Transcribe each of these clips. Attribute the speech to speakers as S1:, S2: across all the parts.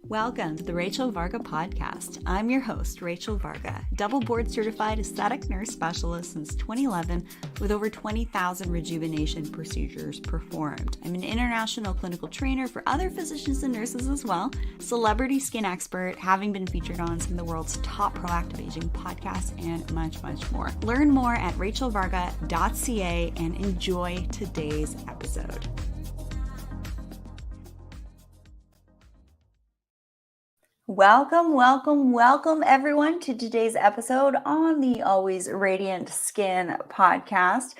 S1: Welcome to the Rachel Varga Podcast. I'm your host, Rachel Varga, double board certified aesthetic nurse specialist since 2011 with over 20,000 rejuvenation procedures performed. I'm an international clinical trainer for other physicians and nurses as well, celebrity skin expert, having been featured on some of the world's top proactive aging podcasts, and much, much more. Learn more at rachelvarga.ca and enjoy today's episode. Welcome everyone to today's episode on the Always Radiant Skin podcast.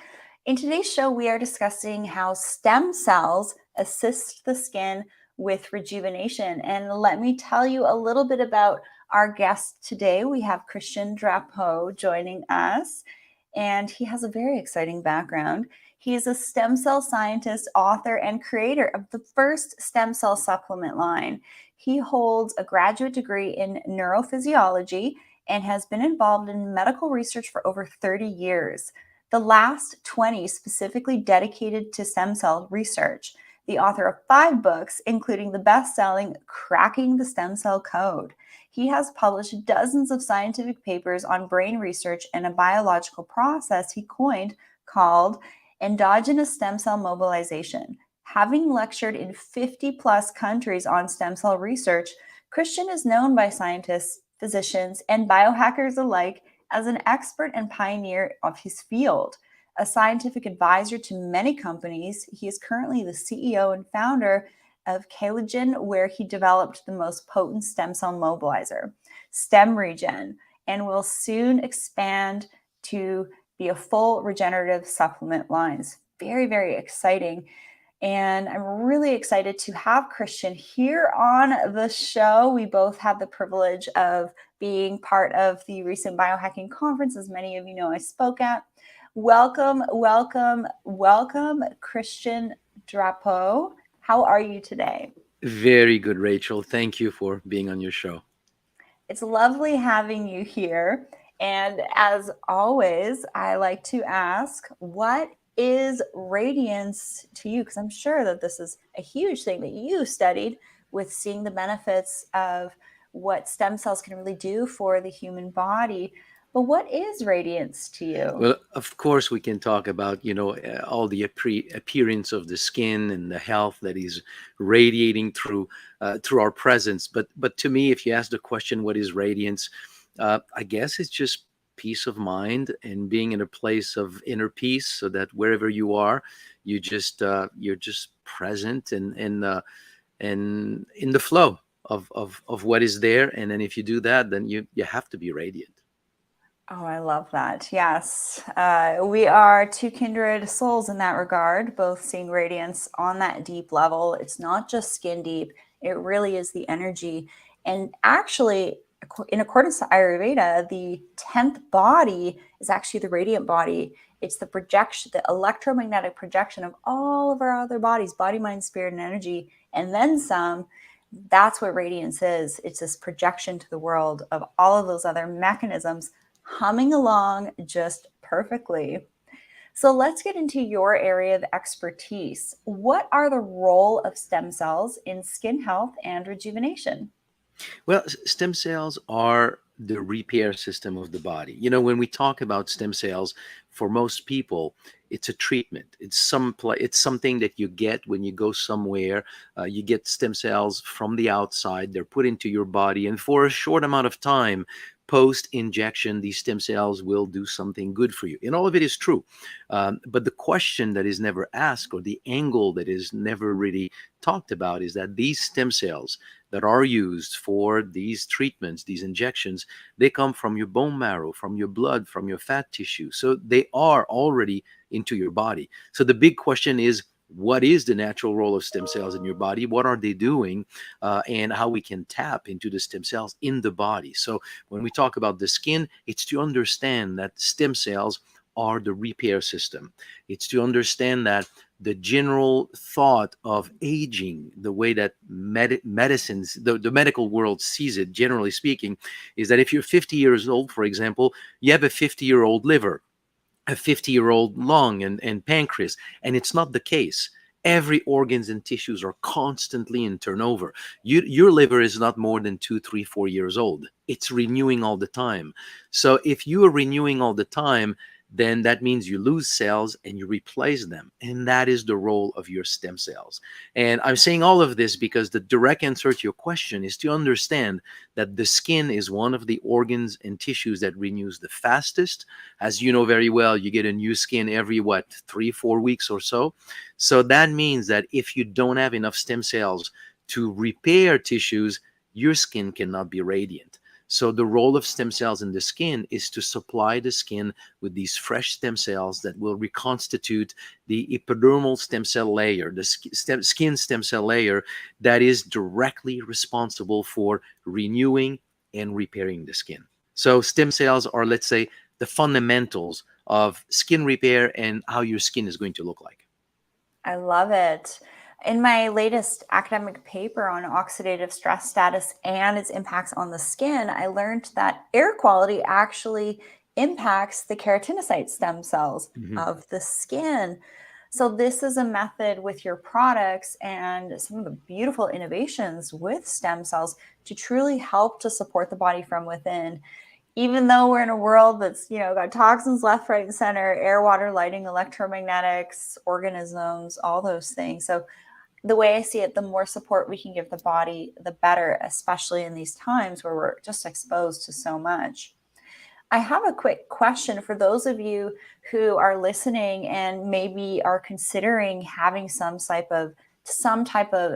S1: In today's show, we are discussing how stem cells assist the skin with rejuvenation. And let me tell you a little bit about our guest today. We have Christian Drapeau joining us, and he has a very exciting background. He is a stem cell scientist, author, and creator of the first stem cell supplement line. He holds a graduate degree in neurophysiology and has been involved in medical research for over 30 years, the last 20 specifically dedicated to stem cell research. The author of 5 books, including the best-selling Cracking the Stem Cell Code. He has published dozens of scientific papers on brain research and a biological process he coined called endogenous stem cell mobilization. Having lectured in 50 plus countries on stem cell research, Christian is known by scientists, physicians, and biohackers alike as an expert and pioneer of his field. A scientific advisor to many companies, he is currently the CEO and founder of Collagen, where he developed the most potent stem cell mobilizer, Regen, and will soon expand to be a full regenerative supplement lines. Very, very exciting. And I'm really excited to have Christian here on the show. We both had the privilege of being part of the recent biohacking conference, as many of you know I spoke at. Welcome, Christian Drapeau. How are you today?
S2: Very good, Rachel. Thank you for being on your show.
S1: It's lovely having you here. And as always, I like to ask, what is radiance to you? Because I'm sure that this is a huge thing that you studied with seeing the benefits of what stem cells can really do for the human body. But what is radiance to you?
S2: Well, of course, we can talk about, all the appearance of the skin and the health that is radiating through our presence. But to me, if you ask the question, what is radiance? I guess it's just peace of mind and being in a place of inner peace, so that wherever you are, you're just present and in the flow of what is there. And then if you do that, then you have to be radiant.
S1: Oh, I love that. Yes. We are two kindred souls in that regard, both seeing radiance on that deep level. It's not just skin deep. It really is the energy. And actually, in accordance to Ayurveda, the 10th body is actually the radiant body. It's the projection, the electromagnetic projection of all of our other bodies, body, mind, spirit, and energy, and then some. That's what radiance is. It's this projection to the world of all of those other mechanisms humming along just perfectly. So let's get into your area of expertise. What are the role of stem cells in skin health and rejuvenation?
S2: Well, stem cells are the repair system of the body. When we talk about stem cells, for most people, it's a treatment. It's something that you get when you go somewhere. You get stem cells from the outside. They're put into your body, and for a short amount of time, post-injection, these stem cells will do something good for you. And all of it is true. But the question that is never asked, or the angle that is never really talked about, is that these stem cells that are used for these treatments, these injections, they come from your bone marrow, from your blood, from your fat tissue. So they are already into your body. So the big question is, what is the natural role of stem cells in your body? What are they doing? And how we can tap into the stem cells in the body. So when we talk about the skin, it's to understand that stem cells are the repair system. It's to understand that the general thought of aging, the way that medicines, the medical world sees it, generally speaking, is that if you're 50 years old, for example, you have a 50-year-old liver, a 50-year-old lung and pancreas. And it's not the case. Every organs and tissues are constantly in turnover. Your liver is not more than 2, 3, 4 years old. It's renewing all the time. So if you are renewing all the time, then that means you lose cells and you replace them. And that is the role of your stem cells. And I'm saying all of this because the direct answer to your question is to understand that the skin is one of the organs and tissues that renews the fastest. As you know very well, you get a new skin every, 3, 4 weeks or so. So that means that if you don't have enough stem cells to repair tissues, your skin cannot be radiant. So the role of stem cells in the skin is to supply the skin with these fresh stem cells that will reconstitute the epidermal stem cell layer, the skin stem cell layer that is directly responsible for renewing and repairing the skin. So stem cells are, let's say, the fundamentals of skin repair and how your skin is going to look like.
S1: I love it. In my latest academic paper on oxidative stress status and its impacts on the skin, I learned that air quality actually impacts the keratinocyte stem cells of the skin. So this is a method with your products and some of the beautiful innovations with stem cells to truly help to support the body from within. Even though we're in a world that's, got toxins left, right, and center, air, water, lighting, electromagnetics, organisms, all those things. So the way I see it, the more support we can give the body, the better, especially in these times where we're just exposed to so much. I have a quick question for those of you who are listening and maybe are considering having some type of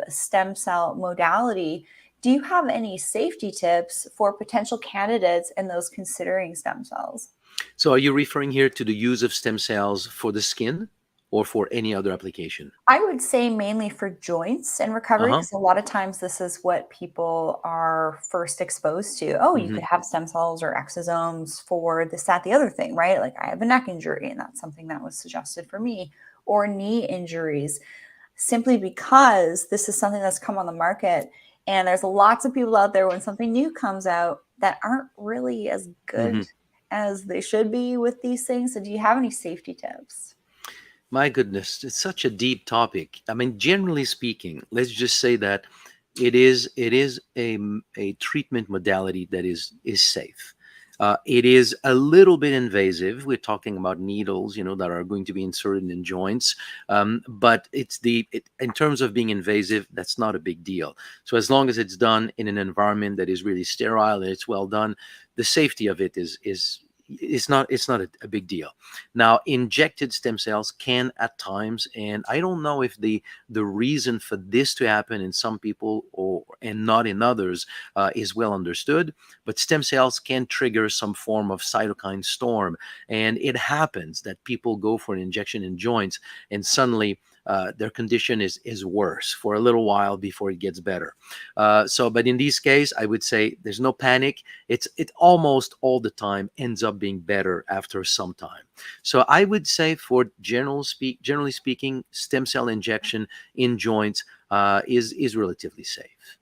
S1: stem cell modality. Do you have any safety tips for potential candidates and those considering stem cells?
S2: So are you referring here to the use of stem cells for the skin or for any other application?
S1: I would say mainly for joints and recovery,
S2: Uh-huh.
S1: because a lot of times this is what people are first exposed to. Oh, you
S2: Mm-hmm.
S1: could have stem cells or exosomes for this, that, the other thing, right? Like I have a neck injury, and that's something that was suggested for me, or knee injuries, simply because this is something that's come on the market. And there's lots of people out there when something new comes out that aren't really as
S2: Mm-hmm.
S1: good as they should be with these things. So do you have any safety tips?
S2: My goodness, it's such a deep topic. I mean, generally speaking, let's just say that it is a treatment modality that is safe. It is a little bit invasive. We're talking about needles, that are going to be inserted in joints. But in terms of being invasive, that's not a big deal. So as long as it's done in an environment that is really sterile and it's well done, the safety of it is it's not a big deal. Now, injected stem cells can at times, and I don't know if the reason for this to happen in some people and not in others is well understood, but stem cells can trigger some form of cytokine storm, and it happens that people go for an injection in joints and suddenly their condition is worse for a little while before it gets better. But in this case, I would say there's no panic. It almost all the time ends up being better after some time. So I would say, for generally speaking, stem cell injection in joints is relatively safe.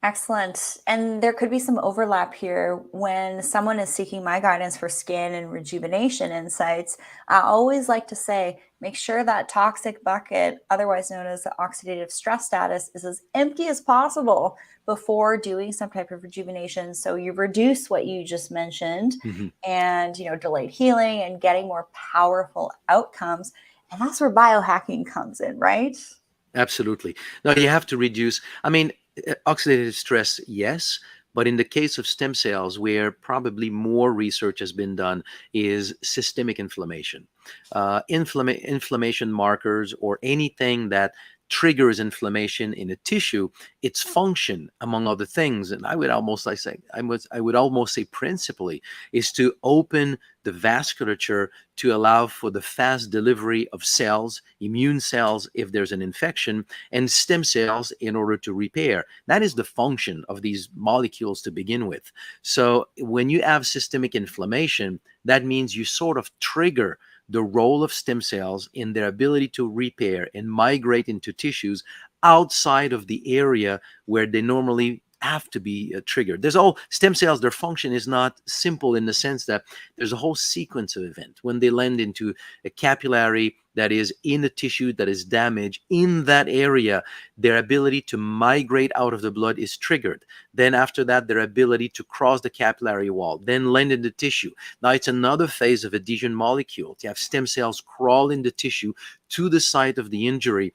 S1: Excellent. And there could be some overlap here when someone is seeking my guidance for skin and rejuvenation insights. I always like to say, make sure that toxic bucket, otherwise known as the oxidative stress status, is as empty as possible before doing some type of rejuvenation. So you reduce what you just mentioned
S2: Mm-hmm.
S1: and, delayed healing and getting more powerful outcomes. And that's where biohacking comes in, right?
S2: Absolutely. Now you have to reduce. I mean, oxidative stress, yes, but in the case of stem cells, where probably more research has been done, is systemic inflammation. Inflammation markers or anything that triggers inflammation in a tissue, its function, among other things, and I would almost say principally, is to open the vasculature to allow for the fast delivery of cells, immune cells if there's an infection, and stem cells in order to repair. That is the function of these molecules to begin with. So when you have systemic inflammation, that means you sort of trigger the role of stem cells in their ability to repair and migrate into tissues outside of the area where they normally have to be triggered. There's all stem cells, their function is not simple in the sense that there's a whole sequence of events. When they land into a capillary that is in the tissue that is damaged in that area, their ability to migrate out of the blood is triggered. Then after that, their ability to cross the capillary wall, then land in the tissue. Now it's another phase of adhesion molecule. You have stem cells crawl in the tissue to the site of the injury.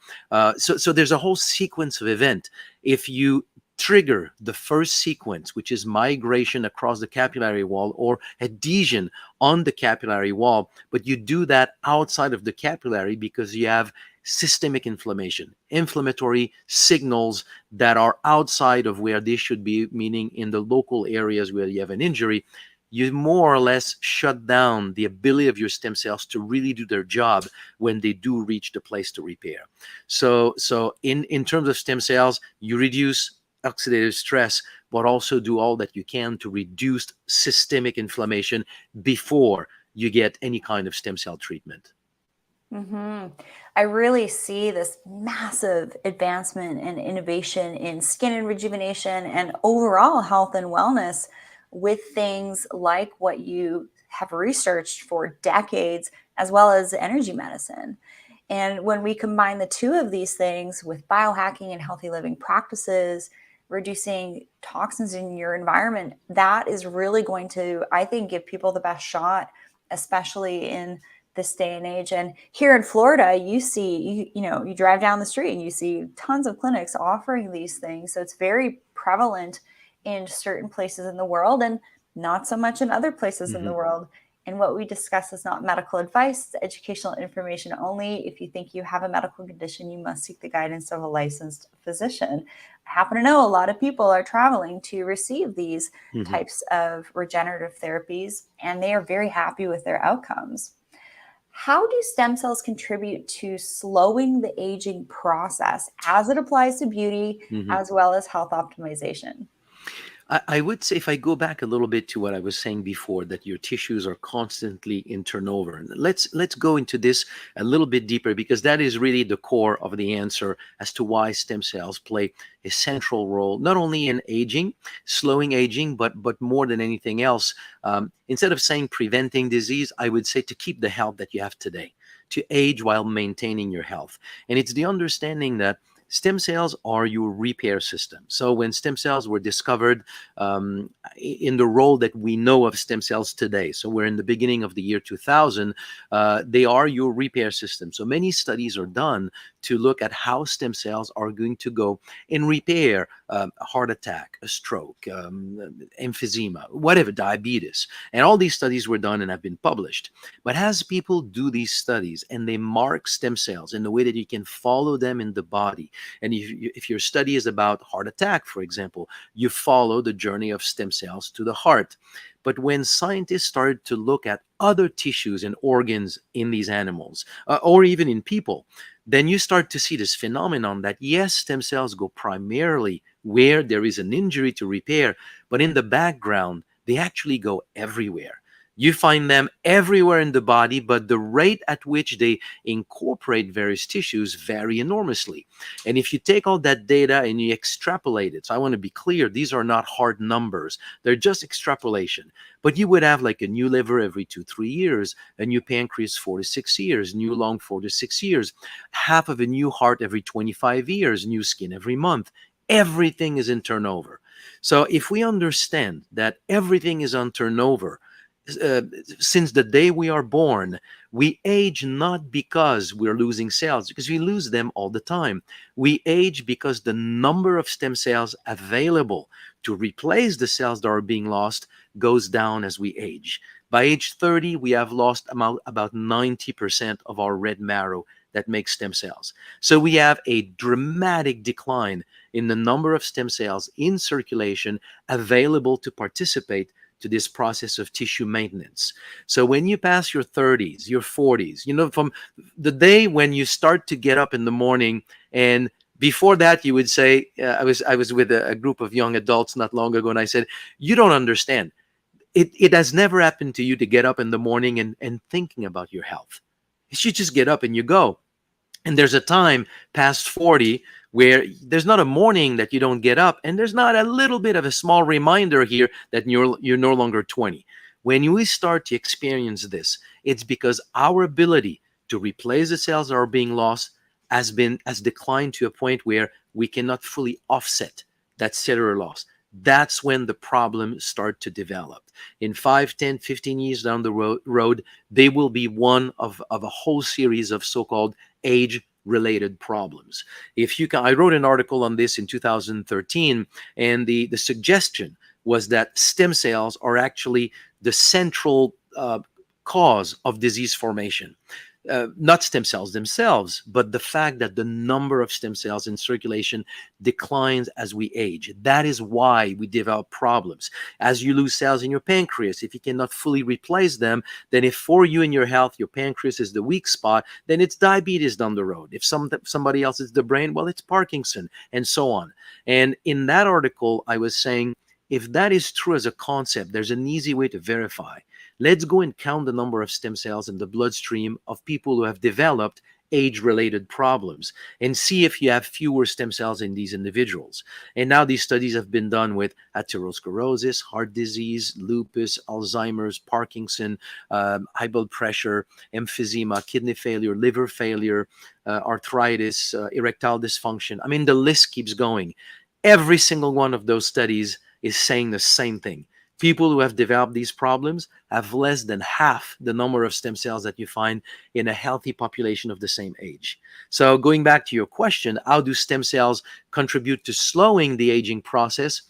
S2: So there's a whole sequence of event. If you trigger the first sequence, which is migration across the capillary wall or adhesion on the capillary wall, but you do that outside of the capillary because you have systemic inflammation, inflammatory signals that are outside of where they should be, meaning in the local areas where you have an injury, you more or less shut down the ability of your stem cells to really do their job when they do reach the place to repair. So in terms of stem cells, you reduce oxidative stress, but also do all that you can to reduce systemic inflammation before you get any kind of stem cell treatment.
S1: Mm-hmm. I really see this massive advancement and innovation in skin and rejuvenation and overall health and wellness with things like what you have researched for decades, as well as energy medicine. And when we combine the two of these things with biohacking and healthy living practices, reducing toxins in your environment, that is really going to, I think, give people the best shot, especially in this day and age. And here in Florida, you see, you drive down the street and you see tons of clinics offering these things. So it's very prevalent in certain places in the world and not so much in other places in the world. And what we discuss is not medical advice, it's educational information only. If you think you have a medical condition, you must seek the guidance of a licensed physician. I happen to know a lot of people are traveling to receive these types of regenerative therapies, and they are very happy with their outcomes. How do stem cells contribute to slowing the aging process as it applies to beauty as well as health optimization?
S2: I would say, if I go back a little bit to what I was saying before, that your tissues are constantly in turnover. And let's go into this a little bit deeper, because that is really the core of the answer as to why stem cells play a central role, not only in aging, slowing aging, but more than anything else. Instead of saying preventing disease, I would say to keep the health that you have today, to age while maintaining your health. And it's the understanding that stem cells are your repair system. So when stem cells were discovered in the role that we know of stem cells today, so we're in the beginning of the year 2000, they are your repair system. So many studies are done to look at how stem cells are going to go and repair a heart attack, a stroke, emphysema, whatever, diabetes. And all these studies were done and have been published. But as people do these studies and they mark stem cells in the way that you can follow them in the body, and if your study is about heart attack, for example, you follow the journey of stem cells to the heart. But when scientists started to look at other tissues and organs in these animals, or even in people, then you start to see this phenomenon that, yes, stem cells go primarily where there is an injury to repair, but in the background, they actually go everywhere. You find them everywhere in the body, but the rate at which they incorporate various tissues vary enormously. And if you take all that data and you extrapolate it, so I want to be clear, these are not hard numbers. They're just extrapolation. But you would have like a new liver every 2-3 years, a new pancreas 4 to 6 years, new lung 4 to 6 years, half of a new heart every 25 years, new skin every month. Everything is in turnover. So if we understand that everything is on turnover, since the day we are born, we age not because we're losing cells, because we lose them all the time. We age because the number of stem cells available to replace the cells that are being lost goes down as we age. By age 30, we have lost about 90% of our red marrow that makes stem cells. So we have a dramatic decline in the number of stem cells in circulation available to participate to this process of tissue maintenance. So when you pass your 30s, your 40s, from the day when you start to get up in the morning, and before that you would say, I was with a group of young adults not long ago, and I said, you don't understand. It has never happened to you to get up in the morning and thinking about your health. You should just get up and you go. And there's a time past 40 where there's not a morning that you don't get up, and there's not a little bit of a small reminder here that you're no longer 20. When we start to experience this, it's because our ability to replace the cells that are being lost has declined to a point where we cannot fully offset that cellular loss. That's when the problems start to develop. In 5, 10, 15 years down the road, they will be one of a whole series of so-called age related problems. If you can, I wrote an article on this in 2013, and the suggestion was that stem cells are actually the central cause of disease formation. Not stem cells themselves, but the fact that the number of stem cells in circulation declines as we age. That is why we develop problems. As you lose cells in your pancreas, if you cannot fully replace them, then if for you and your health, your pancreas is the weak spot, then it's diabetes down the road. If somebody else is the brain, well, it's Parkinson, and so on. And in that article, I was saying, if that is true as a concept, there's an easy way to verify. Let's go and count the number of stem cells in the bloodstream of people who have developed age-related problems and see if you have fewer stem cells in these individuals. And now these studies have been done with atherosclerosis, heart disease, lupus, Alzheimer's, Parkinson, high blood pressure, emphysema, kidney failure, liver failure, arthritis, erectile dysfunction. I mean, the list keeps going. Every single one of those studies is saying the same thing. People who have developed these problems have less than half the number of stem cells that you find in a healthy population of the same age. So going back to your question, how do stem cells contribute to slowing the aging process?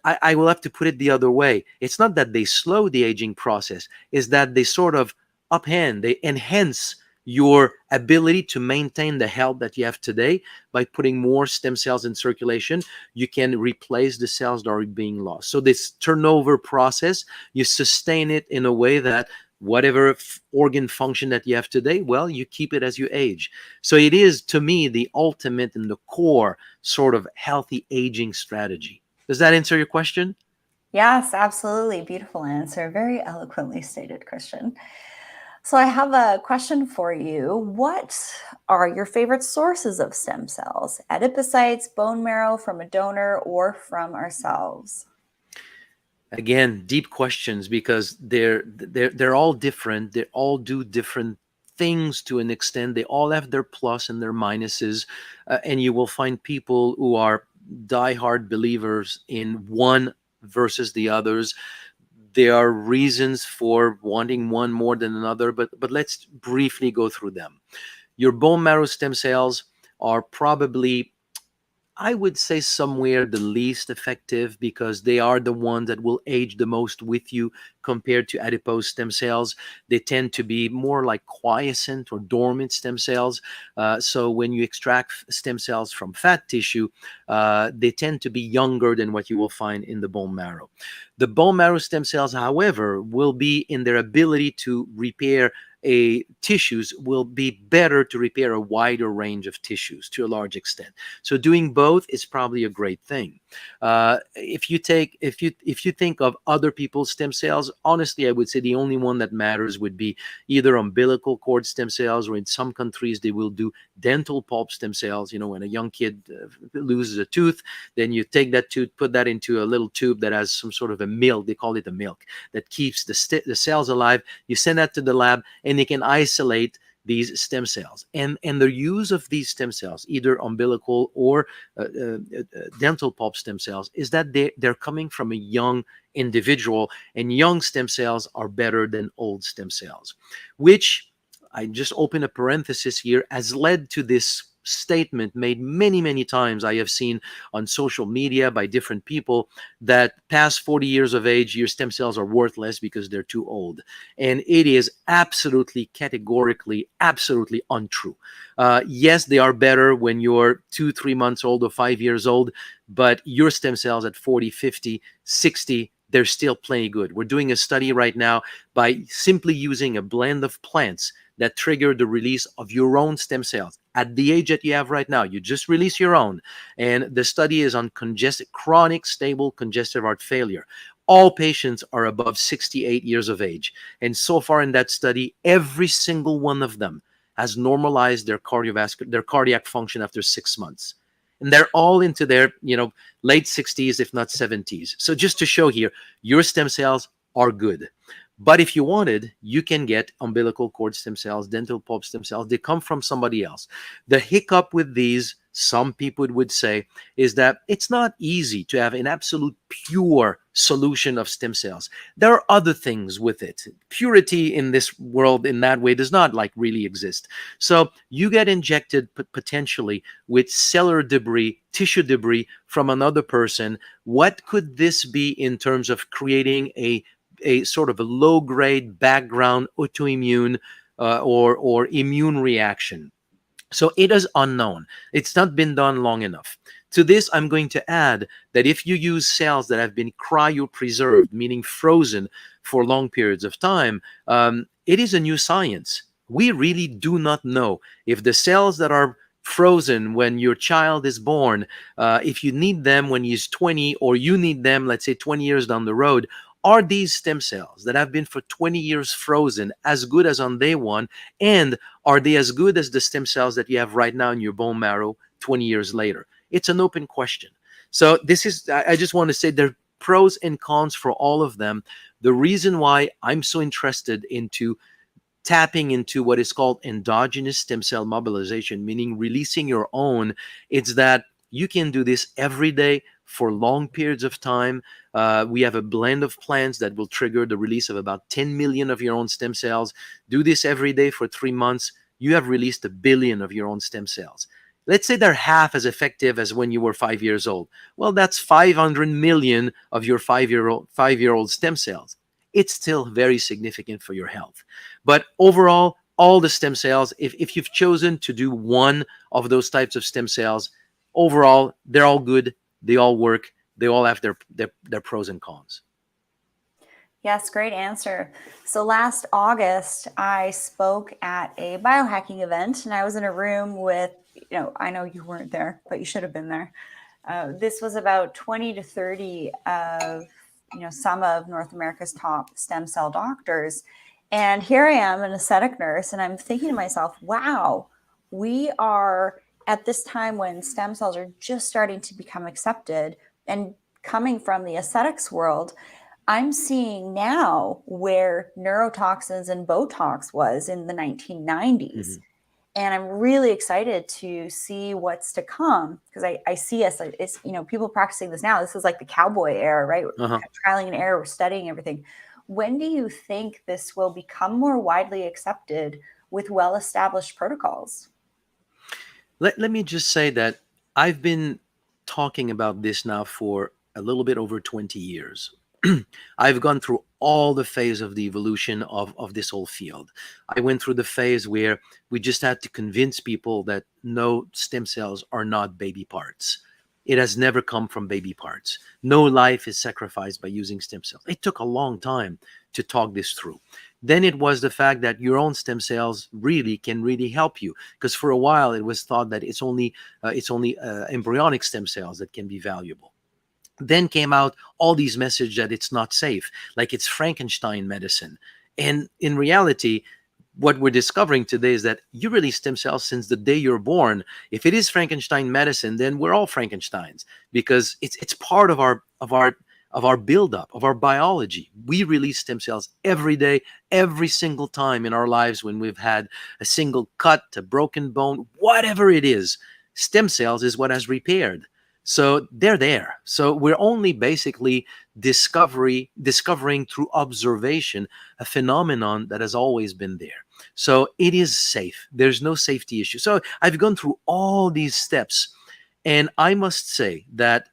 S2: I will have to put it the other way. It's not that they slow the aging process, it's that they sort of they enhance your ability to maintain the health that you have today. By putting more stem cells in circulation, you can replace the cells that are being lost. So this turnover process, you sustain it in a way that whatever organ function that you have today, well, you keep it as you age. So it is, to me, the ultimate and the core sort of healthy aging strategy. Does that answer your question?
S1: Yes, absolutely. Beautiful answer. Very eloquently stated, Christian. So I have a question for you. What are your favorite sources of stem cells? Adipocytes, bone marrow from a donor, or from ourselves?
S2: Again, deep questions, because they're all different. They all do different things to an extent. They all have their plus and their minuses, and you will find people who are diehard believers in one versus the others. There are reasons for wanting one more than another, but let's briefly go through them. Your bone marrow stem cells are probably, I would say, somewhere the least effective, because they are the ones that will age the most with you compared to adipose stem cells. They tend to be more like quiescent or dormant stem cells. So when you extract stem cells from fat tissue, they tend to be younger than what you will find in the bone marrow. The bone marrow stem cells, however, will be in their ability to repair tissues, will be better to repair a wider range of tissues to a large extent. So doing both is probably a great thing. If you think of other people's stem cells, honestly, I would say the only one that matters would be either umbilical cord stem cells, or in some countries they will do dental pulp stem cells. You know, when a young kid loses a tooth, then you take that tooth, put that into a little tube that has some sort of a milk. They call it a milk that keeps the cells alive. You send that to the lab, and they can isolate these stem cells. And the use of these stem cells, either umbilical or dental pulp stem cells, is that they're coming from a young individual, and young stem cells are better than old stem cells, which, I just open a parenthesis here, has led to this statement made many, many times I have seen on social media by different people, that past 40 years of age, your stem cells are worthless because they're too old. And it is absolutely, categorically, absolutely untrue. Yes, they are better when you're 2-3 months old or 5 years old, but your stem cells at 40, 50, 60, they're still plenty good. We're doing a study right now by simply using a blend of plants that trigger the release of your own stem cells at the age that you have right now. You just release your own. And the study is on chronic stable congestive heart failure. All patients are above 68 years of age. And so far in that study, every single one of them has normalized their cardiac function after 6 months. and they're all into their late 60s, if not 70s. So just to show here, your stem cells are good. But if you wanted, you can get umbilical cord stem cells, dental pulp stem cells. They come from somebody else. The hiccup with these, some people would say, is that it's not easy to have an absolute pure solution of stem cells. There are other things with it. Purity in this world in that way does not like really exist. So you get injected potentially with cellular debris, tissue debris from another person. What could this be in terms of creating a sort of a low-grade background autoimmune or immune reaction? So it is unknown. It's not been done long enough. To this, I'm going to add that if you use cells that have been cryopreserved, meaning frozen for long periods of time, it is a new science. We really do not know if the cells that are frozen when your child is born, if you need them when he's 20, or you need them, let's say, 20 years down the road, are these stem cells that have been for 20 years frozen as good as on day one? And are they as good as the stem cells that you have right now in your bone marrow 20 years later? It's an open question. So I just want to say there are pros and cons for all of them. The reason why I'm so interested into tapping into what is called endogenous stem cell mobilization, meaning releasing your own, it's that you can do this every day for long periods of time. We have a blend of plants that will trigger the release of about 10 million of your own stem cells. Do this every day for 3 months. You have released 1 billion of your own stem cells. Let's say they're half as effective as when you were 5 years old. Well, that's 500 million of your 5-year-old stem cells. It's still very significant for your health. But overall, all the stem cells, if you've chosen to do one of those types of stem cells, overall, they're all good. They all work. They all have their pros and cons.
S1: Yes, great answer. So last August, I spoke at a biohacking event, and I was in a room with, I know you weren't there, but you should have been there. This was about 20 to 30 of, some of North America's top stem cell doctors. And here I am, an aesthetic nurse, and I'm thinking to myself, wow, we are at this time when stem cells are just starting to become accepted. And coming from the aesthetics world, I'm seeing now where neurotoxins and Botox was in the 1990s. Mm-hmm. And I'm really excited to see what's to come, because I see us, it's, people practicing this now. This is like the cowboy era, right? Uh-huh. Trialing and error, we're studying everything. When do you think this will become more widely accepted with well-established protocols?
S2: Let me just say that I've been talking about this now for a little bit over 20 years. I've gone through all the phase of the evolution of this whole field. I went through the phase where we just had to convince people that no, stem cells are not baby parts. It has never come from baby parts. No life is sacrificed by using stem cells. It took a long time to talk this through. Then it was the fact that your own stem cells can really help you, because for a while it was thought that it's only embryonic stem cells that can be valuable. Then came out all these messages that it's not safe, like it's Frankenstein medicine. And in reality, what we're discovering today is that you release stem cells since the day you're born. If it is Frankenstein medicine, then we're all Frankensteins, because it's part of our buildup, of our biology. We release stem cells every day, every single time in our lives when we've had a single cut, a broken bone, whatever it is. Stem cells is what has repaired. So they're there. So we're only basically discovering through observation a phenomenon that has always been there. So it is safe. There's no safety issue. So I've gone through all these steps, and I must say that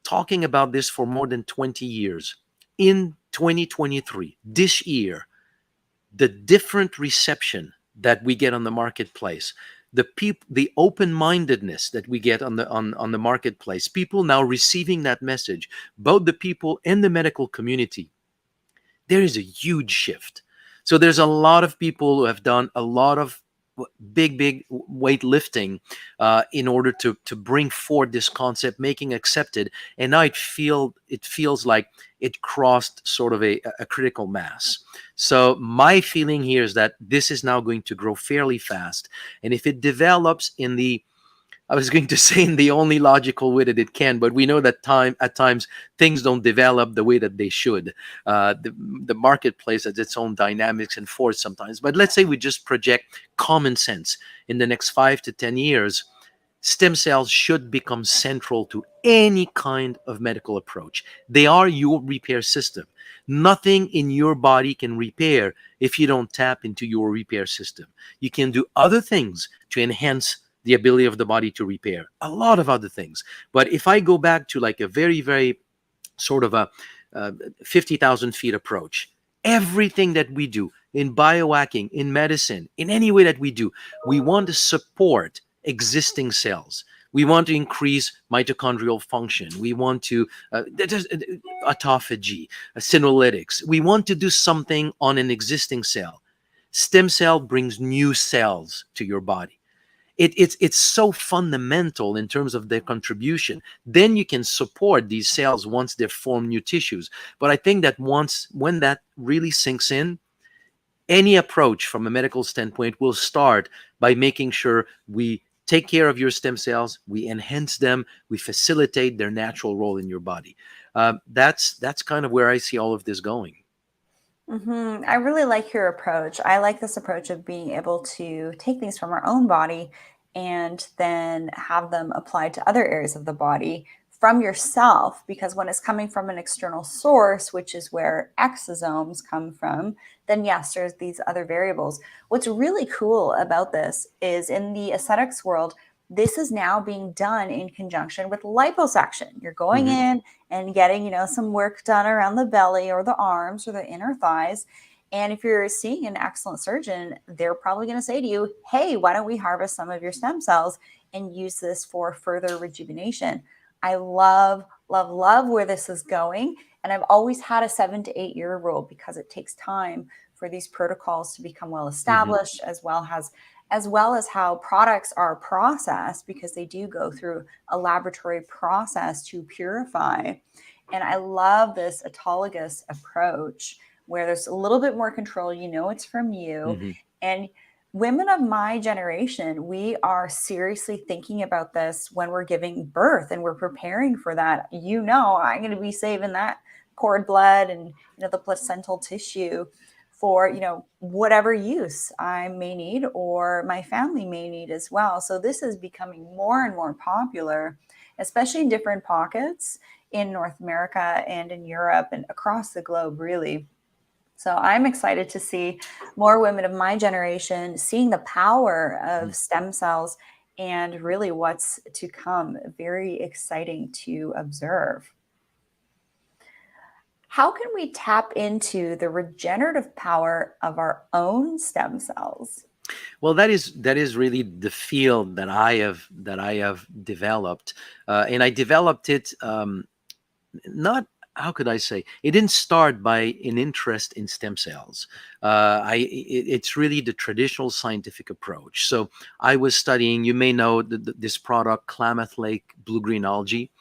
S2: talking about this for more than 20 years, in 2023, this year, the different reception that we get on the marketplace, the open-mindedness that we get on the marketplace, people now receiving that message, both the people in the medical community, there is a huge shift. So there's a lot of people who have done a lot of big weightlifting in order to bring forward this concept, making accepted, and now it feels like it crossed sort of a critical mass. So my feeling here is that this is now going to grow fairly fast, and if it develops in the I was going to say in the only logical way that it can, but we know that at times things don't develop the way that they should. The marketplace has its own dynamics and force sometimes. But let's say we just project common sense. In the next 5 to 10 years, stem cells should become central to any kind of medical approach. They are your repair system. Nothing in your body can repair if you don't tap into your repair system. You can do other things to enhance the ability of the body to repair, a lot of other things. But if I go back to like a very, very sort of a 50,000 feet approach, everything that we do in biohacking, in medicine, in any way that we want to support existing cells. We want to increase mitochondrial function. We want to autophagy, senolytics. We want to do something on an existing cell. Stem cell brings new cells to your body. It's so fundamental in terms of their contribution. Then you can support these cells once they form new tissues. But I think that when that really sinks in, any approach from a medical standpoint will start by making sure we take care of your stem cells, we enhance them, we facilitate their natural role in your body. That's kind of where I see all of this going.
S1: I really like your approach. I like this approach of being able to take things from our own body and then have them applied to other areas of the body from yourself, because when it's coming from an external source, which is where exosomes come from, then yes, there's these other variables. What's really cool about this is in the aesthetics world, this is now being done in conjunction with liposuction. You're going in and getting, some work done around the belly or the arms or the inner thighs. And if you're seeing an excellent surgeon, they're probably going to say to you, hey, why don't we harvest some of your stem cells and use this for further rejuvenation? I love, love, love where this is going. And I've always had a 7 to 8 year rule because it takes time for these protocols to become well established, as well as how products are processed, because they do go through a laboratory process to purify. And I love this autologous approach where there's a little bit more control. It's from you. And women of my generation, we are seriously thinking about this when we're giving birth and we're preparing for that. I'm going to be saving that cord blood and the placental tissue for whatever use I may need or my family may need as well. So this is becoming more and more popular, especially in different pockets in North America and in Europe and across the globe, really. So I'm excited to see more women of my generation seeing the power of stem cells and really what's to come. Very exciting to observe. How can we tap into the regenerative power of our own stem cells?
S2: Well, that is really the field that I have developed, and I developed it not. How could I say? It didn't start by an interest in stem cells. It's really the traditional scientific approach. So I was studying. You may know this product, Klamath Lake blue-green algae.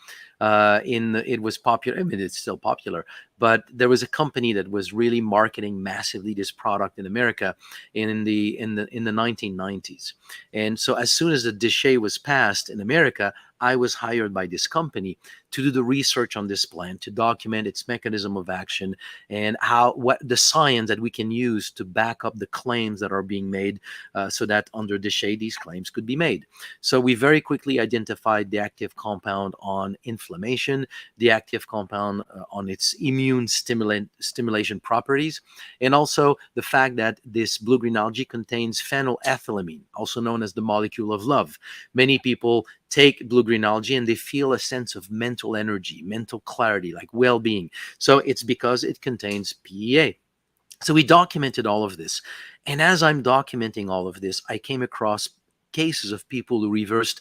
S2: It was popular. I mean, it's still popular, but there was a company that was really marketing massively this product in America in the 1990s. And so as soon as the DSHEA was passed in America, I was hired by this company to do the research on this plant, to document its mechanism of action and what the science that we can use to back up the claims that are being made, so that under DSHEA these claims could be made. So we very quickly identified the active compound on inflammation, the active compound on its immune stimulation properties, and also the fact that this blue-green algae contains phenylethylamine, also known as the molecule of love. Many people take blue-green algae and they feel a sense of mental energy, mental clarity, like well-being. So it's because it contains PEA. So we documented all of this. And as I'm documenting all of this, I came across cases of people who reversed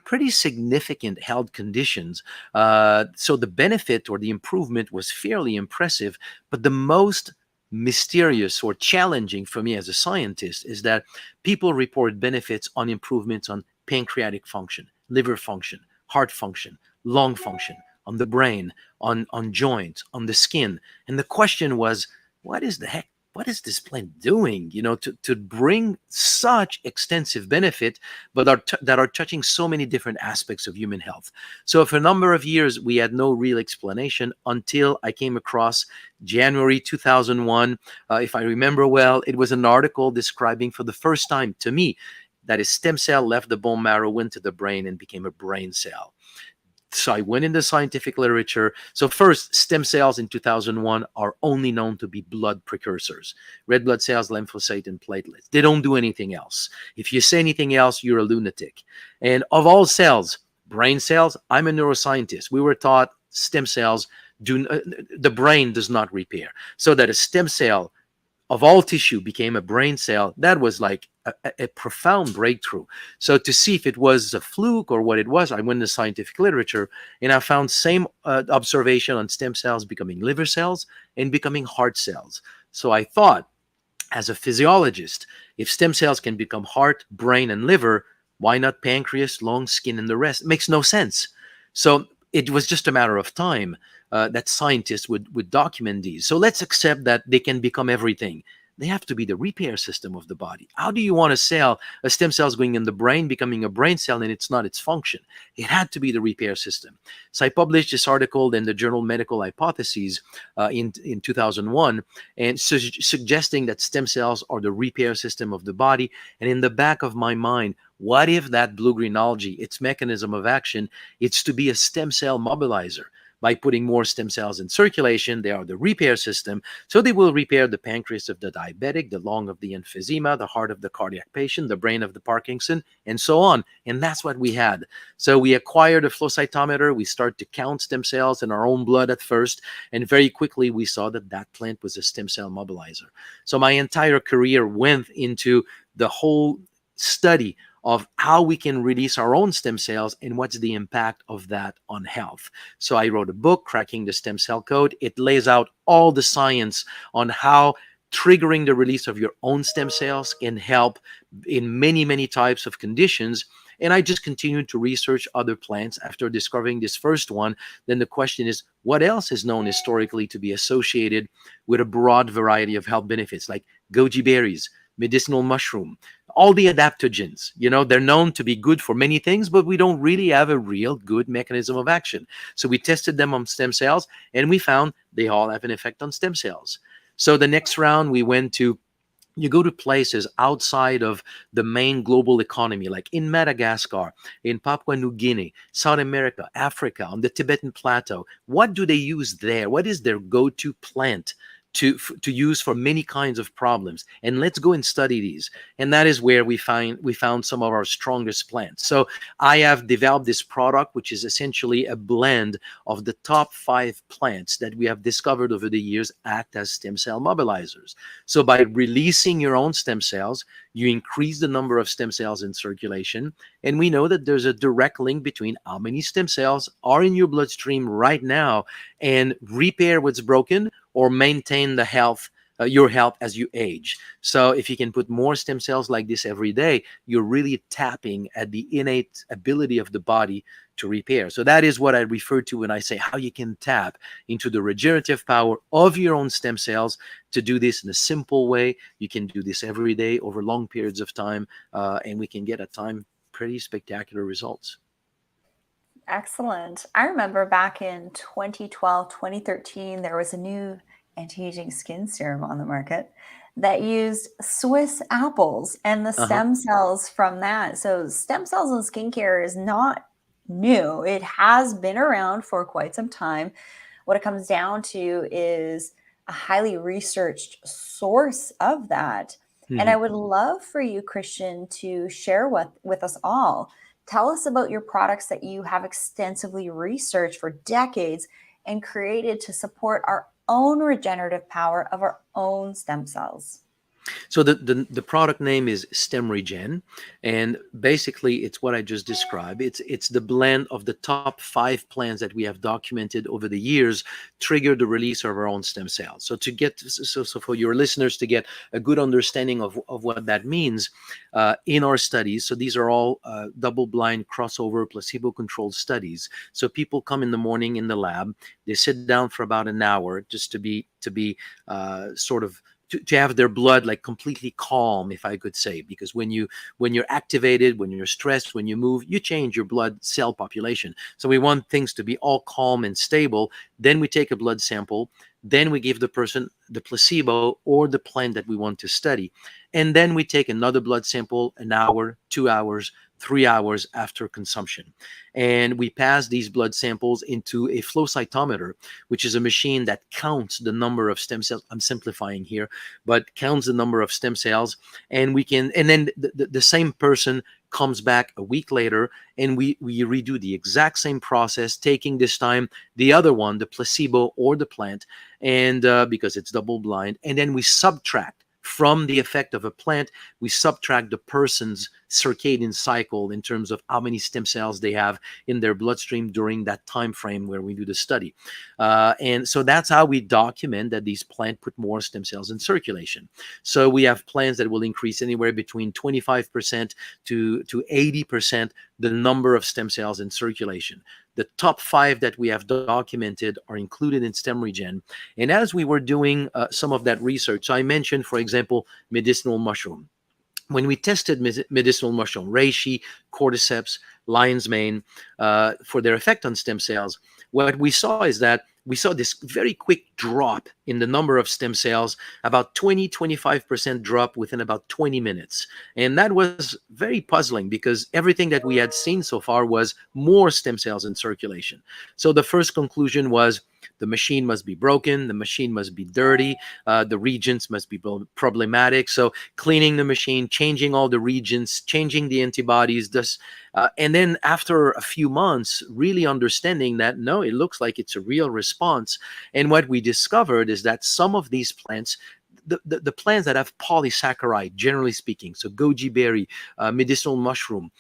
S2: pretty significant health conditions. So the benefit or the improvement was fairly impressive. But the most mysterious or challenging for me as a scientist is that people report benefits on improvements on pancreatic function, liver function, heart function, lung function, on the brain, on joints, on the skin. And the question was, what is the heck what is this plant doing, to bring such extensive benefit, but that are touching so many different aspects of human health. So for a number of years, we had no real explanation until I came across January 2001. If I remember well, it was an article describing for the first time to me that a stem cell left the bone marrow, went to the brain, and became a brain cell. So I went in the scientific literature. So first, stem cells in 2001 are only known to be blood precursors: red blood cells, lymphocyte, and platelets. They don't do anything else. If you say anything else, you're a lunatic. And of all cells, brain cells, I'm a neuroscientist. We were taught stem cells the brain does not repair. So that a stem cell of all tissue became a brain cell, that was like a profound breakthrough. So to see if it was a fluke or what it was, I went to scientific literature and I found same observation on stem cells becoming liver cells and becoming heart cells. So I thought, as a physiologist, if stem cells can become heart, brain, and liver, why not pancreas, lung, skin, and the rest? It makes no sense. So it was just a matter of time that scientists would document these. So let's accept that they can become everything. They have to be the repair system of the body. How do you want to sell a stem cells going in the brain, becoming a brain cell, and it's not its function? It had to be the repair system. So I published this article in the journal Medical Hypotheses in 2001, and suggesting that stem cells are the repair system of the body. And in the back of my mind, what if that blue-green algae, its mechanism of action, it's to be a stem cell mobilizer? By putting more stem cells in circulation, they are the repair system. So they will repair the pancreas of the diabetic, the lung of the emphysema, the heart of the cardiac patient, the brain of the Parkinson, and so on. And that's what we had. So we acquired a flow cytometer. We started to count stem cells in our own blood at first. And very quickly, we saw that that plant was a stem cell mobilizer. So my entire career went into the whole study of how we can release our own stem cells and what's the impact of that on health. So I wrote a book, Cracking the Stem Cell Code. It lays out all the science on how triggering the release of your own stem cells can help in many, many types of conditions. And I just continued to research other plants after discovering this first one. Then the question is, what else is known historically to be associated with a broad variety of health benefits, like goji berries, medicinal mushroom, all the adaptogens? They're known to be good for many things, but we don't really have a real good mechanism of action. So we tested them on stem cells, and we found they all have an effect on stem cells. So the next round, you go to places outside of the main global economy, like in Madagascar, in Papua New Guinea, South America, Africa, on the Tibetan Plateau. What do they use there? What is their go-to plant to use for many kinds of problems? And let's go and study these. And that is where we found some of our strongest plants. So I have developed this product, which is essentially a blend of the top 5 plants that we have discovered over the years act as stem cell mobilizers. So by releasing your own stem cells, you increase the number of stem cells in circulation. And we know that there's a direct link between how many stem cells are in your bloodstream right now and repair what's broken or maintain the health, your health as you age. So if you can put more stem cells like this every day, you're really tapping at the innate ability of the body to repair. So that is what I refer to when I say how you can tap into the regenerative power of your own stem cells to do this in a simple way. You can do this every day over long periods of time, and we can get at time pretty spectacular results.
S1: Excellent. I remember back in 2012, 2013, there was a new anti-aging skin serum on the market that used Swiss apples and the stem cells from that. So stem cells in skincare is not new. It has been around for quite some time. What it comes down to is a highly researched source of that. And I would love for you, Christian, to share with us all. Tell us about your products that you have extensively researched for decades and created to support our own regenerative power of our own stem cells.
S2: So the product name is Stem Regen, and basically it's what I just described. It's the blend of the top 5 plants that we have documented over the years trigger the release of our own stem cells. So so for your listeners to get a good understanding of what that means in our studies. So these are all double-blind, crossover, placebo-controlled studies. So people come in the morning in the lab, they sit down for about an hour just to be sort of to have their blood like completely calm, if I could say, because when you're activated, when you're stressed, when you move, you change your blood cell population. So we want things to be all calm and stable. Then we take a blood sample. Then we give the person the placebo or the plant that we want to study. And then we take another blood sample an hour, 2 hours, 3 hours after consumption. And we pass these blood samples into a flow cytometer, which is a machine that counts the number of stem cells. I'm simplifying here, but counts the number of stem cells. And then the same person comes back a week later, and we redo the exact same process, taking this time the other one, the placebo or the plant, and because it's double blind, and then we subtract from the effect of a plant, we subtract the person's circadian cycle in terms of how many stem cells they have in their bloodstream during that time frame where we do the study. And so that's how we document that these plants put more stem cells in circulation. So we have plants that will increase anywhere between 25% to 80% the number of stem cells in circulation. The top 5 that we have documented are included in STEM Regen. And as we were doing some of that research, so I mentioned, for example, medicinal mushroom. When we tested medicinal mushroom, reishi, cordyceps, lion's mane, for their effect on stem cells, what we saw is that we saw this very quick drop in the number of stem cells, about 20-25% drop within about 20 minutes. And that was very puzzling because everything that we had seen so far was more stem cells in circulation. So the first conclusion was the machine must be broken, the machine must be dirty, the reagents must be problematic. So cleaning the machine, changing all the reagents, changing the antibodies, and then after a few months, really understanding that, no, it looks like it's a real response. And what we discovered is that some of these plants, the plants that have polysaccharide, generally speaking, so goji berry, medicinal mushroom,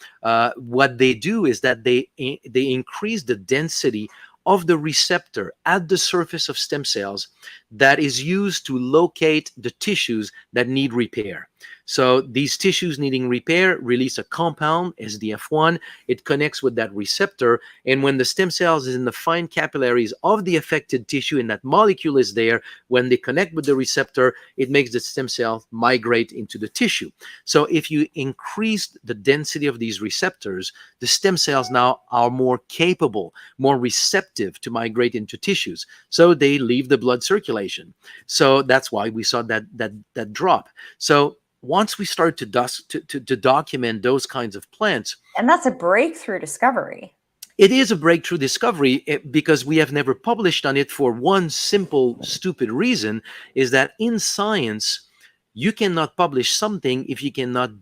S2: what they do is that they increase the density of the receptor at the surface of stem cells that is used to locate the tissues that need repair. So these tissues needing repair release a compound, SDF1. It connects with that receptor. And when the stem cells is in the fine capillaries of the affected tissue and that molecule is there, when they connect with the receptor, it makes the stem cell migrate into the tissue. So if you increase the density of these receptors, the stem cells now are more capable, more receptive to migrate into tissues. So they leave the blood circulation. So that's why we saw that drop. So once we start to document those kinds of plants.
S1: And that's a breakthrough discovery.
S2: It is a breakthrough discovery because we have never published on it for one simple, stupid reason, is that in science, you cannot publish something if you cannot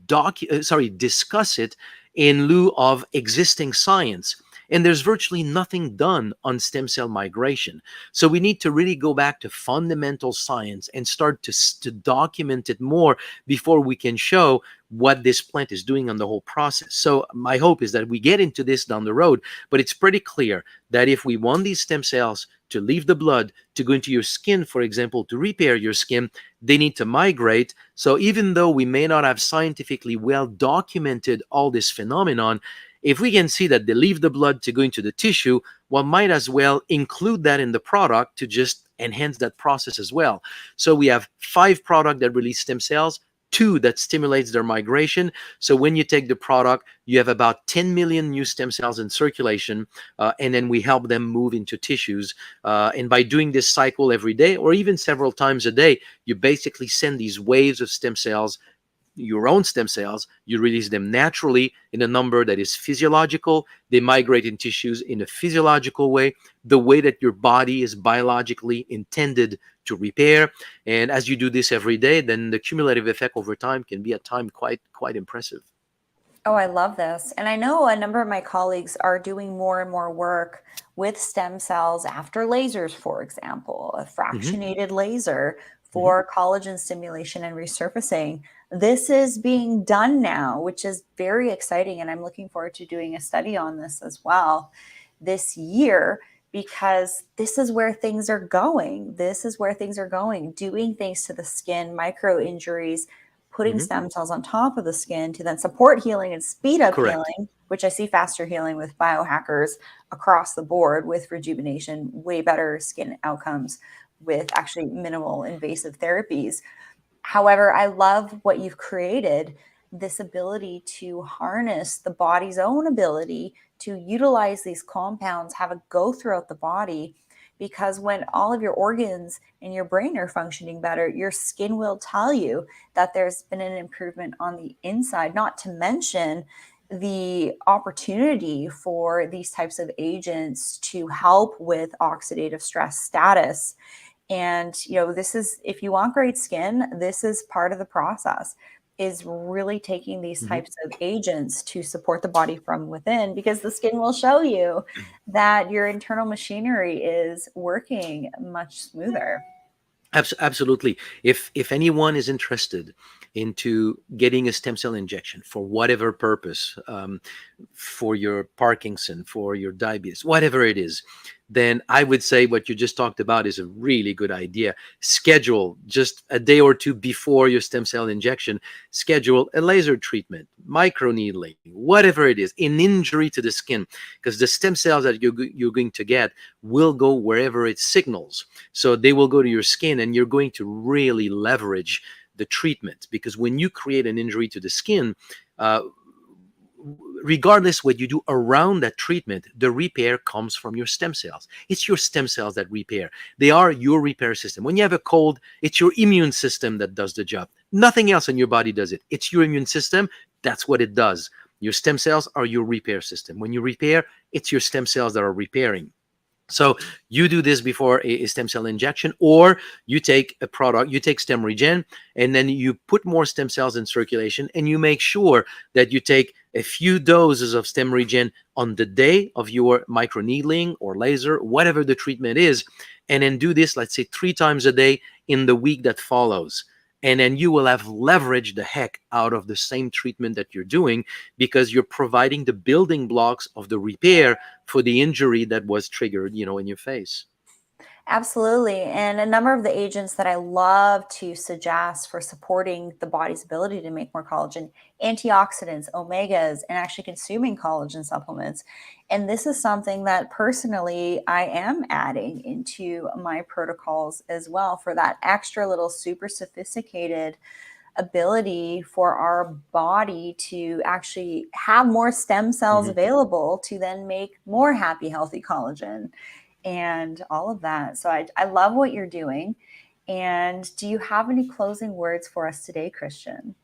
S2: discuss it in lieu of existing science. And there's virtually nothing done on stem cell migration. So we need to really go back to fundamental science and start to document it more before we can show what this plant is doing on the whole process. So my hope is that we get into this down the road, but it's pretty clear that if we want these stem cells to leave the blood, to go into your skin, for example, to repair your skin, they need to migrate. So even though we may not have scientifically well documented all this phenomenon, if we can see that they leave the blood to go into the tissue, one might as well include that in the product to just enhance that process as well. So we have 5 products that release stem cells, 2 that stimulates their migration. So when you take the product, you have about 10 million new stem cells in circulation, and then we help them move into tissues. And by doing this cycle every day, or even several times a day, you basically send these waves of stem cells, your own stem cells, you release them naturally in a number that is physiological. They migrate in tissues in a physiological way, the way that your body is biologically intended to repair. And as you do this every day, then the cumulative effect over time can be at times quite impressive.
S1: Oh, I love this. And I know a number of my colleagues are doing more and more work with stem cells after lasers, for example, a fractionated laser for collagen stimulation and resurfacing. This is being done now, which is very exciting. And I'm looking forward to doing a study on this as well this year, because this is where things are going. This is where things are going, doing things to the skin, micro injuries, putting stem cells on top of the skin to then support healing and speed up healing, which I see faster healing with biohackers across the board with rejuvenation, way better skin outcomes with actually minimal invasive therapies. However, I love what you've created, this ability to harness the body's own ability to utilize these compounds, have it go throughout the body. Because when all of your organs and your brain are functioning better, your skin will tell you that there's been an improvement on the inside, not to mention the opportunity for these types of agents to help with oxidative stress status. And, this is, if you want great skin, this is part of the process, is really taking these
S2: Mhm.
S1: types of agents to support the body from within, because the skin will show you that your internal machinery is working much smoother.
S2: Absolutely. If anyone is interested into getting a stem cell injection for whatever purpose, for your Parkinson, for your diabetes, whatever it is, then I would say what you just talked about is a really good idea. Schedule just a day or two before your stem cell injection, schedule a laser treatment, microneedling, whatever it is, an injury to the skin, because the stem cells that you're going to get will go wherever it signals. So they will go to your skin, and you're going to really leverage the treatment, because when you create an injury to the skin, uh, regardless what you do around that treatment, the repair comes from your stem cells. It's your stem cells that repair. They are your repair system. When you have a cold, it's your immune system that does the job. Nothing else in your body does it. It's your immune system. That's what it does. Your stem cells are your repair system. When you repair, it's your stem cells that are repairing. So you do this before a stem cell injection, or you take a product, you take stem regen, and then you put more stem cells in circulation, and you make sure that you take a few doses of stem regen on the day of your microneedling or laser, whatever the treatment is, and then do this, let's say, 3 times a day in the week that follows. And then you will have leveraged the heck out of the same treatment that you're doing, because you're providing the building blocks of the repair for the injury that was triggered, in your face.
S1: Absolutely. And a number of the agents that I love to suggest for supporting the body's ability to make more collagen: antioxidants, omegas, and actually consuming collagen supplements. And this is something that personally I am adding into my protocols as well, for that extra little super sophisticated ability for our body to actually have more stem cells
S2: Mhm.
S1: available to then make more happy, healthy collagen and all of that. So I love what you're doing. And do you have any closing words for us today, Christian?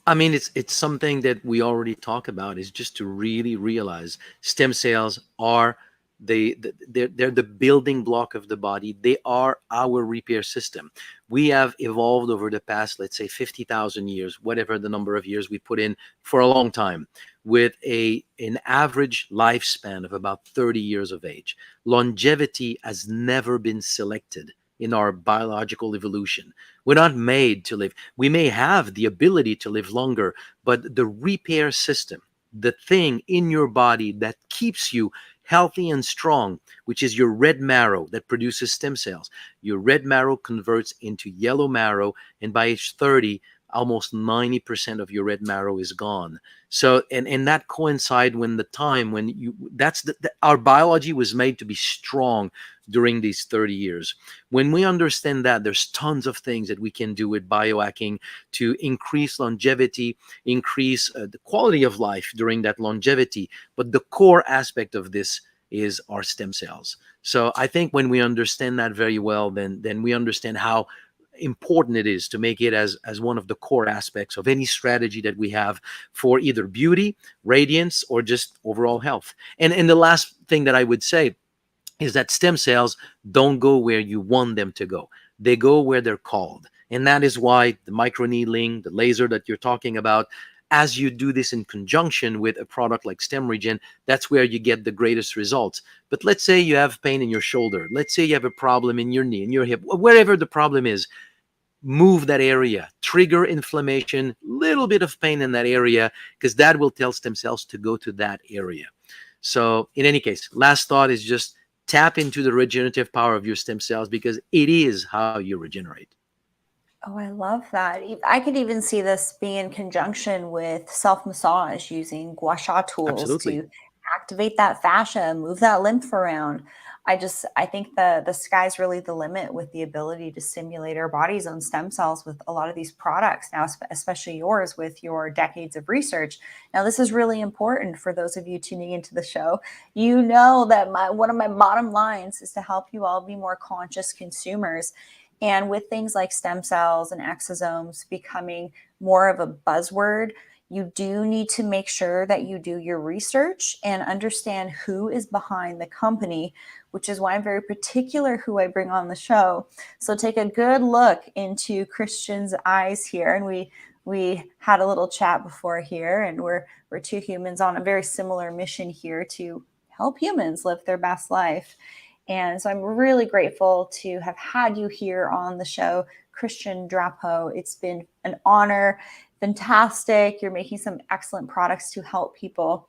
S2: I mean, it's something that we already talk about. Is just to really realize stem cells are they're the building block of the body. They are our repair system. We have evolved over the past, let's say, 50,000 years, whatever the number of years we put in, for a long time, with an average lifespan of about 30 years of age. Longevity has never been selected in our biological evolution. We're not made to live. We may have the ability to live longer, but the repair system, the thing in your body that keeps you healthy and strong, which is your red marrow that produces stem cells. Your red marrow converts into yellow marrow, and by age 30, almost 90% of your red marrow is gone. So, and that coincide when the time when our biology was made to be strong during these 30 years. When we understand that, there's tons of things that we can do with biohacking to increase longevity, increase the quality of life during that longevity. But the core aspect of this is our stem cells. So I think when we understand that very well, then we understand how important it is to make it as one of the core aspects of any strategy that we have for either beauty, radiance, or just overall health. And the last thing that I would say is that stem cells don't go where you want them to go. They go where they're called. And that is why the microneedling, the laser that you're talking about, as you do this in conjunction with a product like Stem Regen, that's where you get the greatest results. But let's say you have pain in your shoulder. Let's say you have a problem in your knee, in your hip, wherever the problem is. Move that area, trigger inflammation, little bit of pain in that area, because that will tell stem cells to go to that area. So in any case, last thought is just tap into the regenerative power of your stem cells, because it is how you regenerate.
S1: Oh, I love that. I could even see this being in conjunction with self massage, using gua sha tools
S2: Absolutely.
S1: to activate that fascia, move that lymph around. I think the sky's really the limit with the ability to stimulate our body's own stem cells with a lot of these products now, especially yours with your decades of research. Now, this is really important for those of you tuning into the show. You know that one of my bottom lines is to help you all be more conscious consumers. And with things like stem cells and exosomes becoming more of a buzzword, you do need to make sure that you do your research and understand who is behind the company, which is why I'm very particular who I bring on the show. So take a good look into Christian's eyes here. And we had a little chat before here, and we're two humans on a very similar mission here to help humans live their best life. And so I'm really grateful to have had you here on the show, Christian Drapeau. It's been an honor. Fantastic. You're making some excellent products to help people.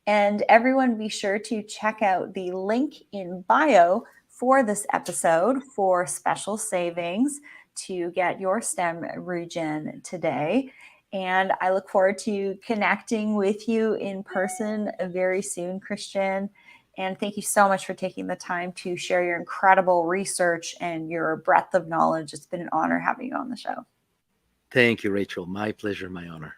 S1: And everyone, be sure to check out the link in bio for this episode for special savings to get your stem regen today. And I look forward to connecting with you in person very soon, Christian. And thank you so much for taking the time to share your incredible research and your breadth of knowledge. It's been an honor having you on the show.
S2: Thank you, Rachel. My pleasure, my honor.